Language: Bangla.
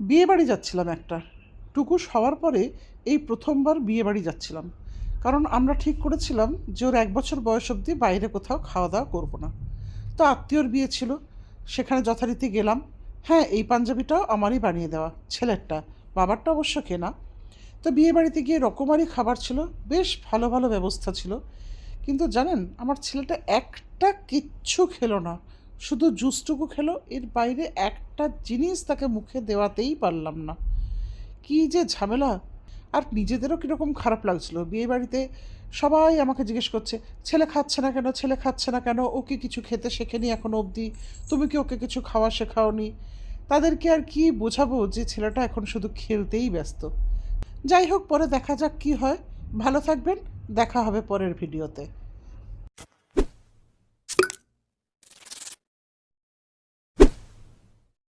বিয়েবাড়ি যাচ্ছিলাম একটা। টুকুস হওয়ার পরে এই প্রথমবার বিয়েবাড়ি যাচ্ছিলাম। কারণ আমরা ঠিক করেছিলাম যে ওর ১ বছর বয়স অবধি বাইরে কোথাও খাওয়া-দাওয়া করব না। তো আত্মীয়র বিয়ে ছিল, সেখানে যথারীতি গেলাম। হ্যাঁ, এই পাঞ্জাবিটাও আমারই বানিয়ে দেওয়া, ছেলেরটা, বাবারটা অবশ্য কেনা। তো বিয়েবাড়িতে গিয়ে রকমারি খাবার ছিল, বেশ ভালো ভালো ব্যবস্থা ছিল। কিন্তু জানেন, আমার ছেলেটা একটা কিচ্ছু খেলো না, শুধু জুসটুকু খেলো। এর বাইরে একটা জিনিস তাকে মুখে দেওয়াতেই পারলাম না। কী যে ঝামেলা! আর নিজেদেরও কীরকম খারাপ লাগছিল। বিয়েবাড়িতে সবাই আমাকে জিজ্ঞেস করছে, ছেলে খাচ্ছে না কেন, ছেলে খাচ্ছে না কেন, ও কি কিছু খেতে শেখেনি এখনো অবধি, তুমি কি ওকে কিছু খাওয়া শেখাওনি? তাদেরকে আর কি বোঝাবো যে ছেলেটা এখন শুধু খেলতেই ব্যস্ত। যাই হোক, পরে দেখা যাক কি হয়। ভালো থাকবেন, দেখা হবে পরের ভিডিওতে।